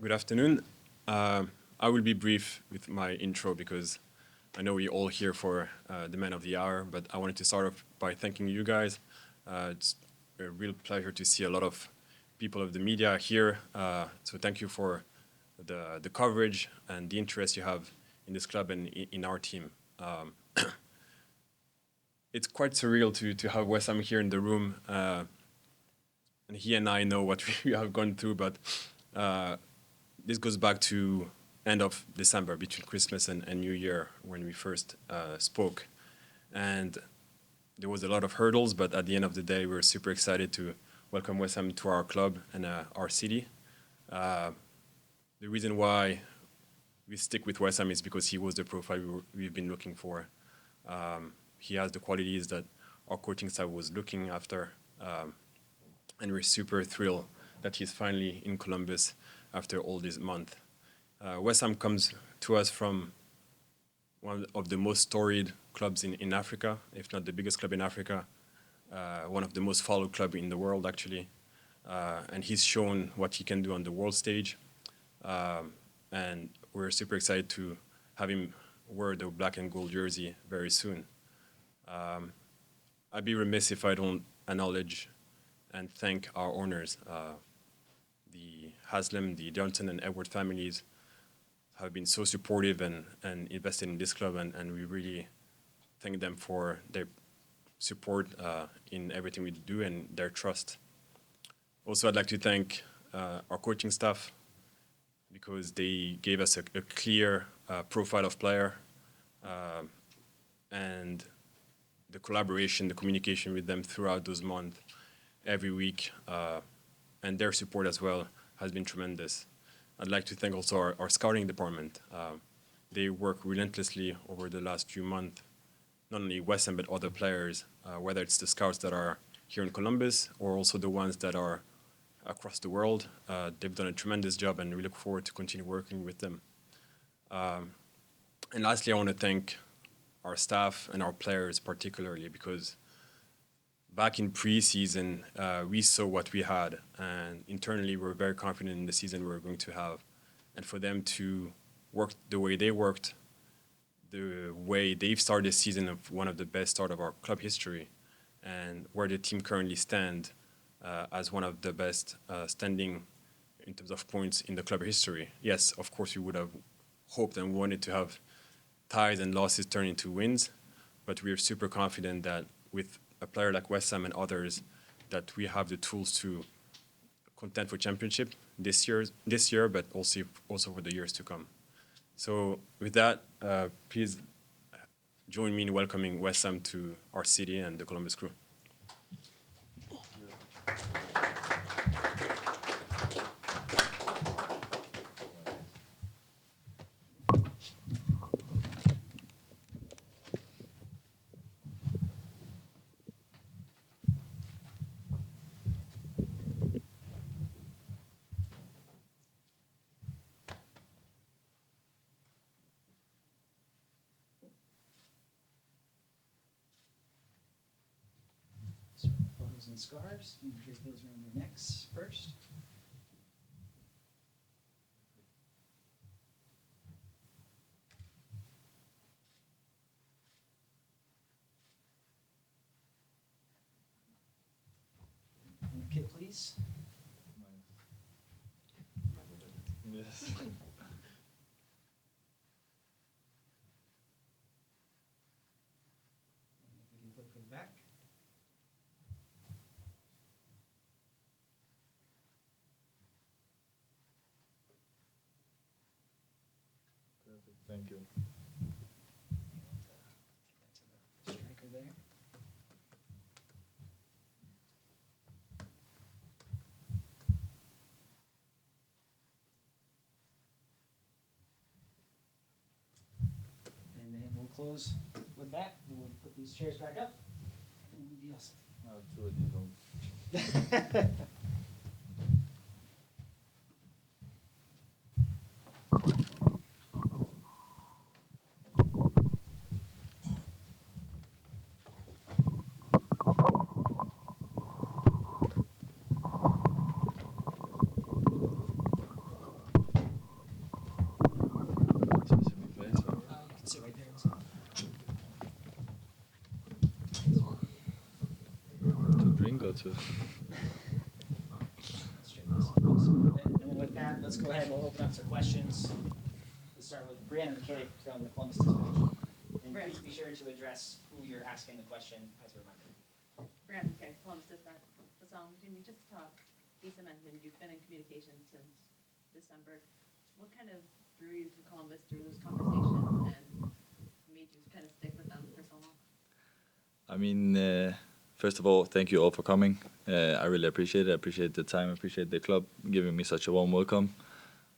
Good afternoon. I will be brief with my intro because I know we're all here for the man of the hour, but I wanted to start off by thanking you guys. It's a real pleasure to see a lot of people of the media here. So thank you for the coverage and the interest you have in this club and in our team. It's quite surreal to have Wessam here in the room. And he and I know what we have gone through, but this goes back to end of December, between Christmas and New Year, when we first spoke. And there was a lot of hurdles, but at the end of the day, we were super excited to welcome Wessam to our club and our city. The reason why we stick with Wessam is because he was the profile we've been looking for. He has the qualities that our coaching staff was looking after. And we're super thrilled that he's finally in Columbus after all this month. Wessam comes to us from one of the most storied clubs in Africa, if not the biggest club in Africa, one of the most followed club in the world, actually. And he's shown what he can do on the world stage. And we're super excited to have him wear the black and gold jersey very soon. I'd be remiss if I don't acknowledge and thank our owners. The Haslam, the Johnson and Edward families have been so supportive and invested in this club, and we really thank them for their support in everything we do and their trust. Also, I'd like to thank our coaching staff because they gave us a clear profile of player, and the collaboration, the communication with them throughout those months, every week, and their support as well has been tremendous. I'd like to thank also our scouting department. They work relentlessly over the last few months, not only Wessam but other players, whether it's the scouts that are here in Columbus or also the ones that are across the world. They've done a tremendous job, and we look forward to continue working with them. And lastly, I want to thank our staff and our players particularly, because back in pre-season, we saw what we had, and internally we're very confident in the season we're going to have. And for them to work the way they worked, the way they've started the season of one of the best start of our club history, and where the team currently stand as one of the best standing in terms of points in the club history. Yes, of course, we would have hoped and wanted to have ties and losses turn into wins, but we are super confident that with a player like Wessam and others, that we have the tools to contend for championship this year, but also for the years to come. So with that, please join me in welcoming Wessam to our city and the Columbus Crew. Photos and scarves. You can drape those around your necks first. And a kit, please. Yes. We can flip to the back. Perfect. Thank you. Take that to the striker there. And then we'll close with that. And we'll put these chairs back up. And we'll be awesome. Two of these ones. too. And then with that, let's go ahead, we'll open up to questions. Let's start with Brianna McKay from the Columbus Dispatch. And please be sure to address who you're asking the question as a reminder. Brianna McKay, Columbus Dispatch. Wessam, can you just talk, Issa mentioned you've been in communication since December. What kind of drew you to Columbus through those conversations and made you kind of stick with them for so long? I mean, first of all, thank you all for coming. I really appreciate it. I appreciate the time. I appreciate the club giving me such a warm welcome.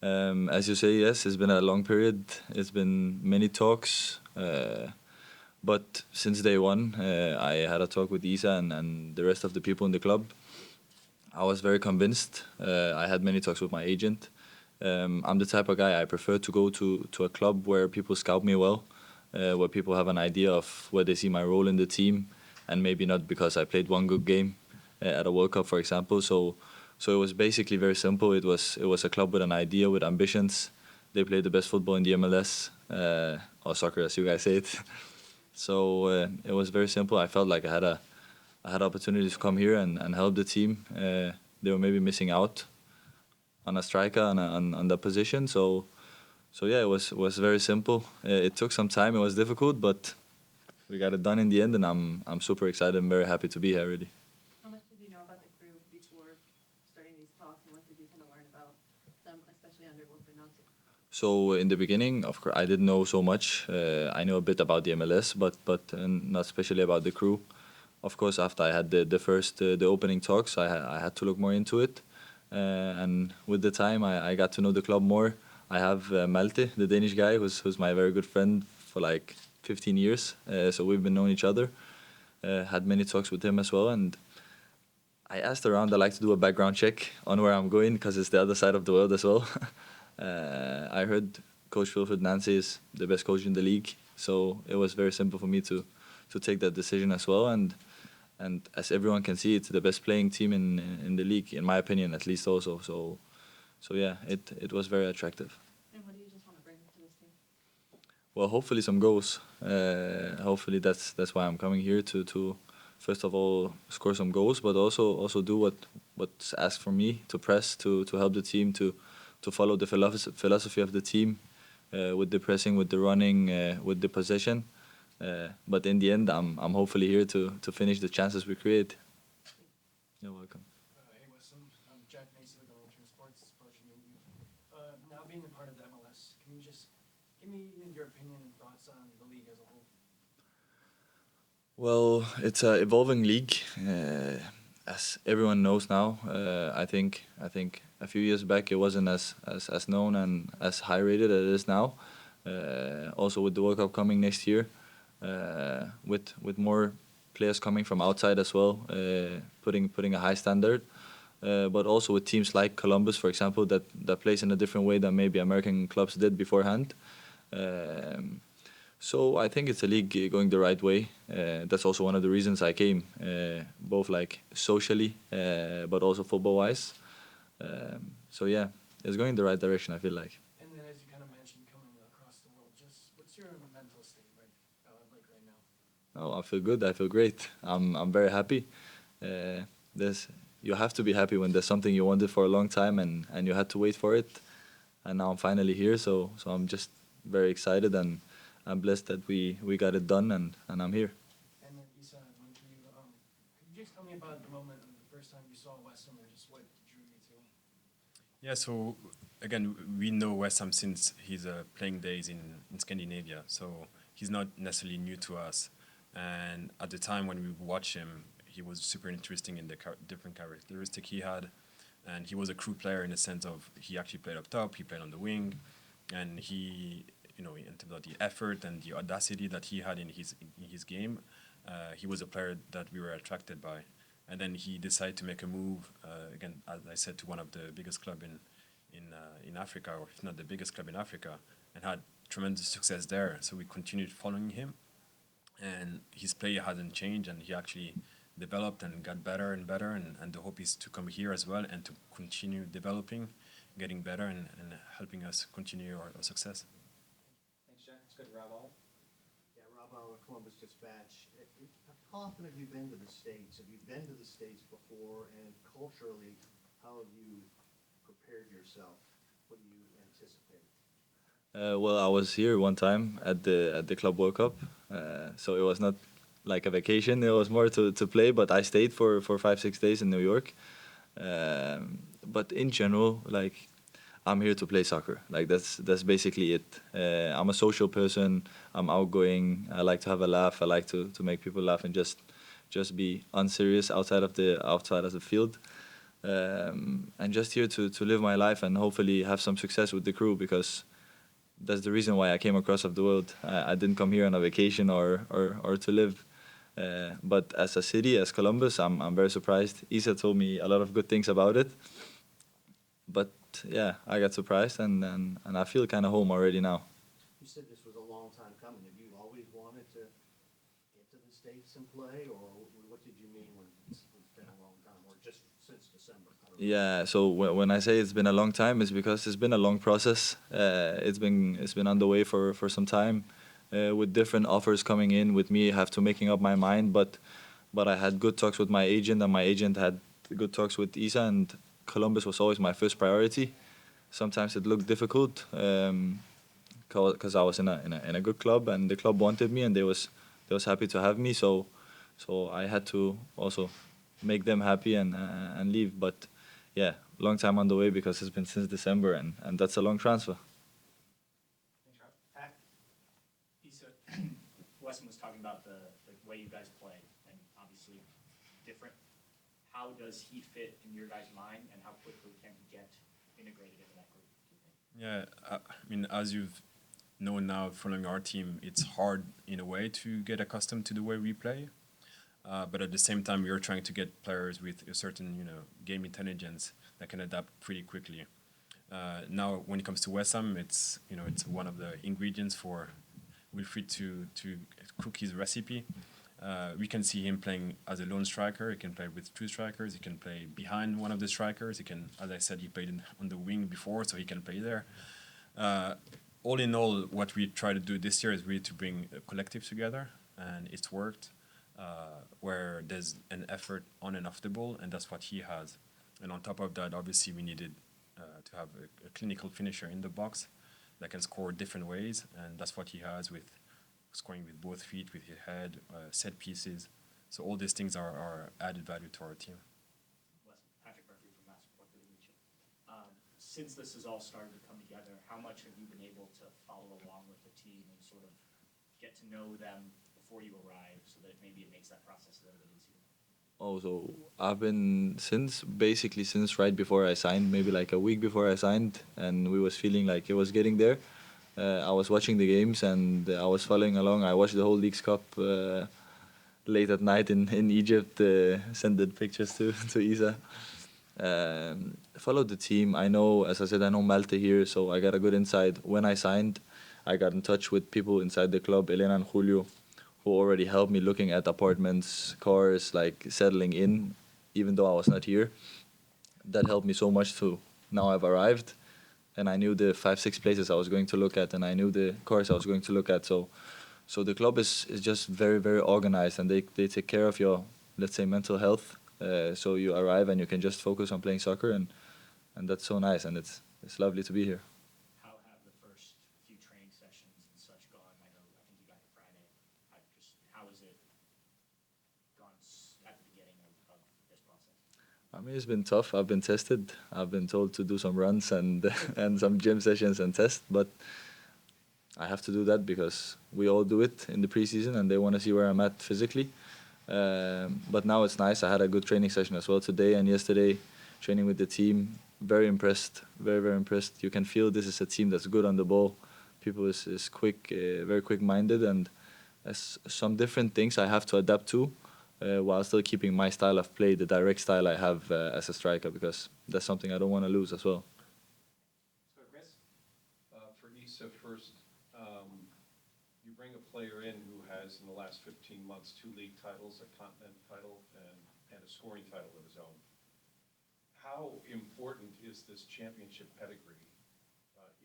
As you say, yes, it's been a long period. It's been many talks. But since day one, I had a talk with Issa and the rest of the people in the club. I was very convinced. I had many talks with my agent. I'm the type of guy I prefer to go to a club where people scout me well, where people have an idea of where they see my role in the team, and maybe not because I played one good game at a World Cup, for example. So it was basically very simple. It was a club with an idea, with ambitions. They played the best football in the MLS, or soccer, as you guys say it. So it was very simple. I felt like I had opportunities to come here and help the team. They were maybe missing out on a striker on that position. So yeah, it was very simple. It took some time. It was difficult, but we got it done in the end, and I'm super excited and very happy to be here. Really. How much did you know about the crew before starting these talks, and what did you kind of learn about them, especially under Wolfenbüttel? So in the beginning, of course, I didn't know so much. I know a bit about the MLS, but not especially about the crew. Of course, after I had the opening talks, I had to look more into it, and with the time, I got to know the club more. I have Malte, the Danish guy, who's my very good friend for like 15 years. So we've been knowing each other. Had many talks with him as well, and I asked around. I like to do a background check on where I'm going because it's the other side of the world as well. I heard Coach Wilfried Nancy is the best coach in the league, so it was very simple for me to take that decision as well. And as everyone can see, it's the best playing team in the league, in my opinion, at least. Also, so yeah, it was very attractive. And what do you just want to bring to this team? Well, hopefully some goals. Hopefully that's why I'm coming here to first of all score some goals, but also do what's asked from me, to press, to help the team, to follow the philosophy of the team, with the pressing, with the running, with the possession. But in the end, I'm hopefully here to finish the chances we create. You're welcome. Hey Wessam, I'm Jack Mason with Long-Term Sports. It's a pleasure meeting you. Now being a part of the MLS, can you just give me your opinion and thoughts on the league as a whole? Well, it's an evolving league, as everyone knows now. I think a few years back it wasn't as known and as high rated as it is now. Also with the World Cup coming next year, with more players coming from outside as well, putting a high standard. But also with teams like Columbus, for example, that plays in a different way than maybe American clubs did beforehand. So I think it's a league going the right way. That's also one of the reasons I came, both like socially, but also football-wise. So yeah, it's going in the right direction, I feel like. And then as you kind of mentioned, coming across the world, just what's your mental state like right now? Oh, I feel good. I feel great. I'm very happy. You have to be happy when there's something you wanted for a long time and you had to wait for it, and now I'm finally here. So I'm just very excited, and I'm blessed that we got it done, and I'm here. And then Issa, one for you. Could you just tell me about the moment of the first time you saw Wessam, or just what drew you to him? Yeah, so again, we know Wessam since his playing days in Scandinavia, so he's not necessarily new to us. And at the time when we watched him, he was super interesting in the different characteristic he had, and he was a crew player in the sense of he actually played up top, he played on the wing, and he, in terms of the effort and the audacity that he had in his game, he was a player that we were attracted by. And then he decided to make a move, again, as I said, to one of the biggest club in Africa, or if not the biggest club in Africa, and had tremendous success there. So we continued following him, and his play hasn't changed, and he actually developed and got better and better, and the hope is to come here as well and to continue developing, getting better, and helping us continue our success. Thanks, Jack. Let's go to Rob Ali. Yeah, Rob Ali with Columbus Dispatch. How often have you been to the States? Have you been to the States before? And culturally, how have you prepared yourself? What do you anticipate? Well, I was here one time at the Club World Cup, so it was not like a vacation. It was more to play, but I stayed for 5 6 days in New York. But in general, like I'm here to play soccer. Like that's basically it. I'm a social person. I'm outgoing. I like to have a laugh. I like to make people laugh and just be unserious outside of the field. And just here to live my life and hopefully have some success with the crew because that's the reason why I came across of the world. I didn't come here on a vacation or to live. But as a city, as Columbus, I'm very surprised. Issa told me a lot of good things about it. But yeah, I got surprised and I feel kind of home already now. You said this was a long time coming. Have you always wanted to get to the States and play, or what did you mean when it's been a long time, or just since December? I don't know. Yeah, so when I say it's been a long time, it's because it's been a long process. It's been underway for some time, with different offers coming in. With me, have to making up my mind. But I had good talks with my agent, and my agent had good talks with Issa, and Columbus was always my first priority. Sometimes it looked difficult, because I was in a good club, and the club wanted me, and they was happy to have me. So I had to also make them happy and leave. But yeah, long time on the way because it's been since December, and that's a long transfer. Thanks, Rob. Pat? Issa, Wessam was talking about the way you guys play, and obviously different. How does he fit in your guys' mind, and how quickly can he get integrated into that group, do you think? Yeah, I mean, as you've known now following our team, it's hard in a way to get accustomed to the way we play. But at the same time, we are trying to get players with a certain, game intelligence that can adapt pretty quickly. Now, when it comes to Wessam, it's one of the ingredients for Wilfried to cook his recipe. We can see him playing as a lone striker. He can play with two strikers. He can play behind one of the strikers. He can, as I said, he played on the wing before, so he can play there. All in all, what we try to do this year is really to bring a collective together, and it's worked. Where there's an effort on and off the ball, and that's what he has. And on top of that, obviously, we needed to have a clinical finisher in the box that can score different ways, and that's what he has with scoring with both feet, with his head, set pieces. So all these things are added value to our team. Wessam, Patrick Murphy from Basketball Legion. Since this has all started to come together, how much have you been able to follow along with the team and sort of get to know them before you arrive, so that maybe it makes that process a little bit easier? Oh, so I've been basically since right before I signed, maybe like a week before I signed, and we was feeling like it was getting there. I was watching the games and I was following along. I watched the whole Leagues Cup late at night in Egypt. Sent the pictures to Isa. Followed the team. I know, as I said, I know Malte here, so I got a good insight. When I signed, I got in touch with people inside the club, Elena and Julio, who already helped me looking at apartments, cars, like settling in, even though I was not here. That helped me so much too. Now I've arrived, and I knew the 5 6 places I was going to look at, and I knew the cars I was going to look at. So the club is just very, very organized, and they take care of your, let's say, mental health. So you arrive and you can just focus on playing soccer, and that's so nice, and it's lovely to be here. How have the first few training sessions and such gone? I think you got it Friday. How has it gone at the beginning of this process? I mean, it's been tough. I've been tested. I've been told to do some runs and and some gym sessions and test, but I have to do that because we all do it in the preseason, and they want to see where I'm at physically. But now it's nice. I had a good training session as well today and yesterday, training with the team. Very impressed. Very, very impressed. You can feel this is a team that's good on the ball. People is quick, very quick-minded, and there's some different things I have to adapt to, while still keeping my style of play, the direct style I have as a striker, because that's something I don't want to lose as well. So, Chris? For Issa first, you bring a player in who has, in the last 15 months, 2 league titles, a continent title, and a scoring title of his own. How important is this championship pedigree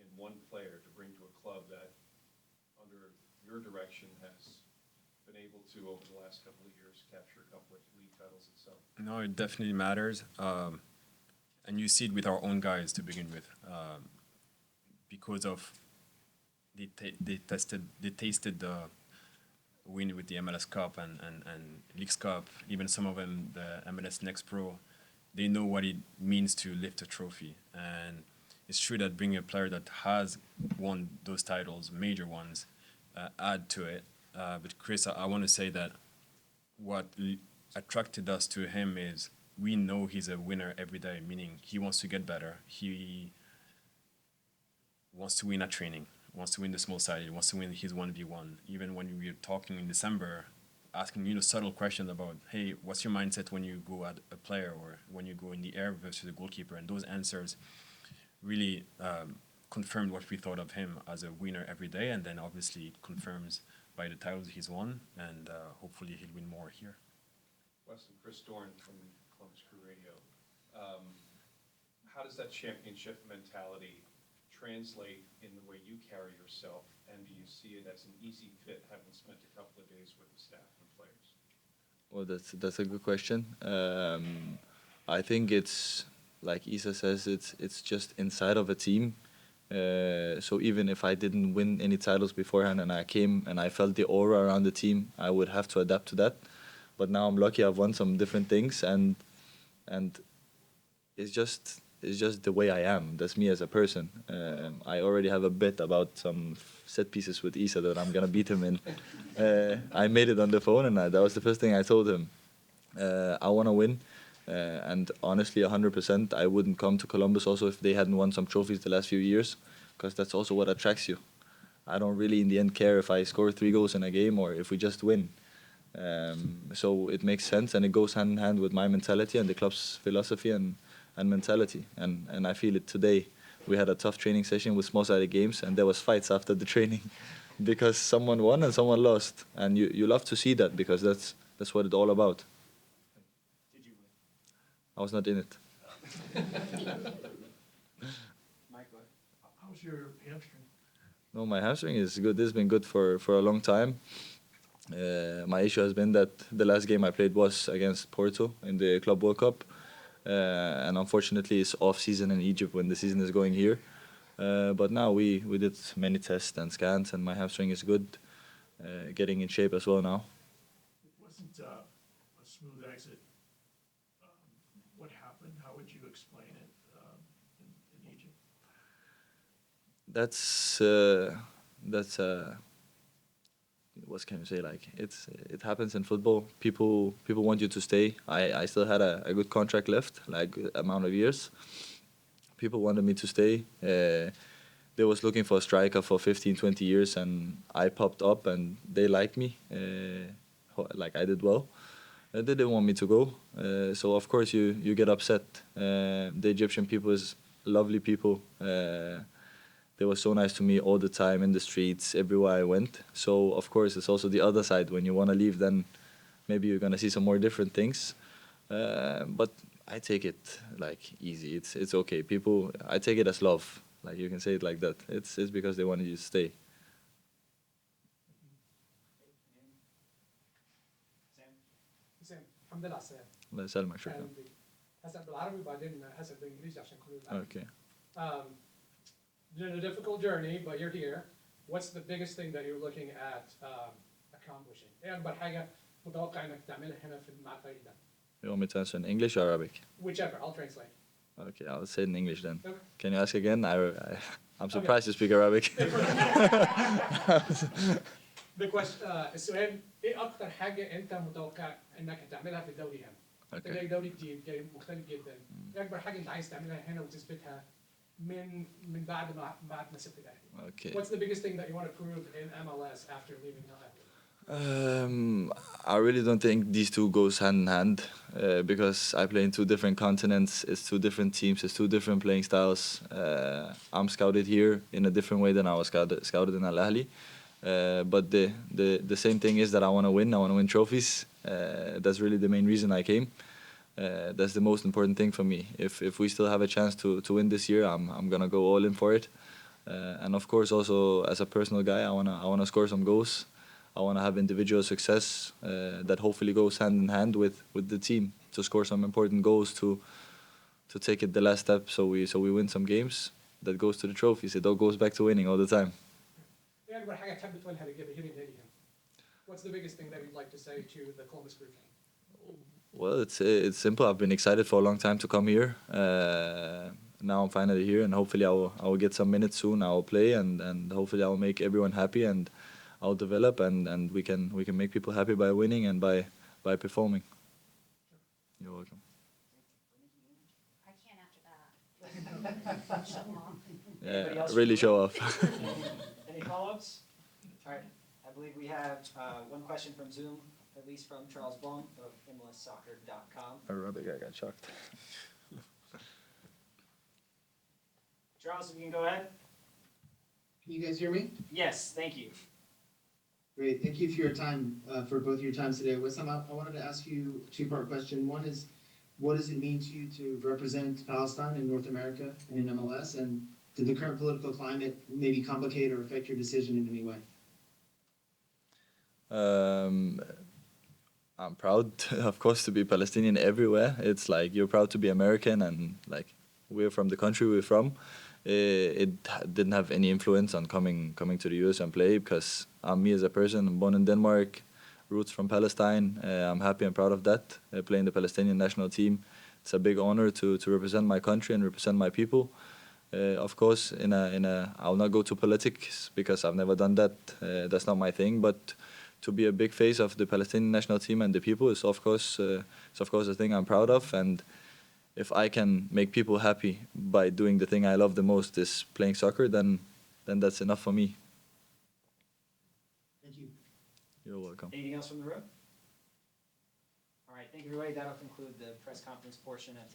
in one player to bring to a club that, under your direction, has been able to, over the last couple of years, capture a couple of league titles itself? No, it definitely matters. And you see it with our own guys to begin with. Because of they tasted the win with the MLS Cup and Leagues Cup, even some of them the MLS Next Pro, they know what it means to lift a trophy. And it's true that bringing a player that has won those titles, major ones, add to it. But Chris, I want to say that what attracted us to him is we know he's a winner every day, meaning he wants to get better. He wants to win at training, wants to win the small side, he wants to win his 1v1. Even when we were talking in December, asking subtle questions about, hey, what's your mindset when you go at a player or when you go in the air versus the goalkeeper? And those answers really confirmed what we thought of him as a winner every day. And then obviously it confirms by the titles he's won, and hopefully he'll win more here. Wessam, Chris Dorn from Columbus Crew Radio. How does that championship mentality translate in the way you carry yourself, and do you see it as an easy fit, having spent a couple of days with the staff and players? Well, that's a good question. I think it's like Issa says, it's just inside of a team. So even if I didn't win any titles beforehand and I came and I felt the aura around the team, I would have to adapt to that. But now I'm lucky I've won some different things, and it's just the way I am. That's me as a person. I already have a bit about some set pieces with Issa that I'm gonna beat him in. I made it on the phone, and that was the first thing I told him. I want to win, and honestly, 100%, I wouldn't come to Columbus also if they hadn't won some trophies the last few years, because that's also what attracts you. I don't really, in the end, care if I score 3 goals in a game or if we just win. So it makes sense, and it goes hand in hand with my mentality and the club's philosophy and mentality. And I feel it today. We had a tough training session with small-sided games, and there was fights after the training because someone won and someone lost. And you love to see that, because that's what it's all about. Did you win? I was not in it. Mike, go ahead. How's your hamstring? No, my hamstring is good. This has been good for a long time. My issue has been that the last game I played was against Porto in the Club World Cup. And unfortunately, it's off-season in Egypt when the season is going here. But now we did many tests and scans, and my hamstring is good, getting in shape as well now. It wasn't a smooth exit. What happened? How would you explain it in Egypt? That's what can you say? Like it happens in football. People want you to stay. I still had a good contract left, like amount of years. People wanted me to stay. They was looking for a striker for 15, 20 years, and I popped up, and they liked me. Like I did well. They didn't want me to go. So of course you get upset. The Egyptian people is lovely people. They were so nice to me all the time in the streets, everywhere I went. So, of course, it's also the other side. When you want to leave, then maybe you're going to see some more different things. But I take it, like, easy. It's okay. I take it as love. Like, you can say it like that. It's because they wanted you to stay. Sam? الحمد لله على السلامة. الله يسلمك شكرا. أهلاً بك. هسأل بالعربي وبعدين هسأل بالإنجليزي عشان كل الوقت. Okay. Been a difficult journey, but you're here. What's the biggest thing that you're looking at accomplishing? إيه أكبر حاجة متوقع إنك تعملها هنا مع الفريق ده? You want me to answer in English or Arabic? Whichever, I'll translate. Okay, I'll say it in English then. Okay. Can you ask again? I'm surprised you speak Arabic. The question, السؤال إيه أكتر حاجة أنت متوقع إنك هتعملها في الدوري هنا؟ أنت جاي دوري جديد، جاي مختلف جدا. إيه أكبر حاجة أنت عايز تعملها هنا وتثبتها من بعد ما سبت الأهلي؟ Okay. What's the biggest thing that you want to prove in MLS after leaving the Ahly? I really don't think these two goes hand in hand because I play in 2 different continents. It's 2 different teams. It's 2 different playing styles. I'm scouted here in a different way than I was scouted in Al Ahly. But the same thing is that I want to win. I want to win trophies. That's really the main reason I came. That's the most important thing for me. If we still have a chance to win this year, I'm gonna go all in for it. And of course, also as a personal guy, I wanna score some goals. I want to have individual success that hopefully goes hand in hand with the team to score some important goals to take it the last step. So we win some games. That goes to the trophies. It all goes back to winning all the time. إيه أكبر حاجة تحب تقولها لجماهير النادي هنا؟ What's the biggest thing that you'd like to say to the Columbus Crew fan? Well, it's simple. I've been excited for a long time to come here. Now I'm finally here, and hopefully I will get some minutes soon. I will play, and hopefully I will make everyone happy, and I'll develop, and we can make people happy by winning and by performing. You're welcome. I can't answer that. Show off. Anybody Yeah, else really from show the off. Any follow-ups? All right, I believe we have one question from Zoom, at least from Charles Blum of MLSsoccer.com. Our other guy got shocked. Charles, if you can go ahead. Can you guys hear me? Yes, thank you. Great. Thank you for your time, for both your times today. Wessam, I wanted to ask you a two-part question. One is, what does it mean to you to represent Palestine in North America and in MLS? And did the current political climate maybe complicate or affect your decision in any way? I'm proud, of course, to be Palestinian everywhere. It's like you're proud to be American, and like we're from the country we're from. Didn't have any influence on coming to the US and play, because I'm me as a person. I'm born in Denmark, roots from Palestine. I'm happy and proud of that. Playing the Palestinian national team, it's a big honor to represent my country and represent my people. Of course, I'll not go to politics because I've never done that. That's not my thing. But to be a big face of the Palestinian national team and the people is of course a thing I'm proud of. And if I can make people happy by doing the thing I love the most, is playing soccer, then that's enough for me. Thank you. You're welcome. Anything else from the room? All right, thank you, everybody. That'll conclude the press conference portion of today.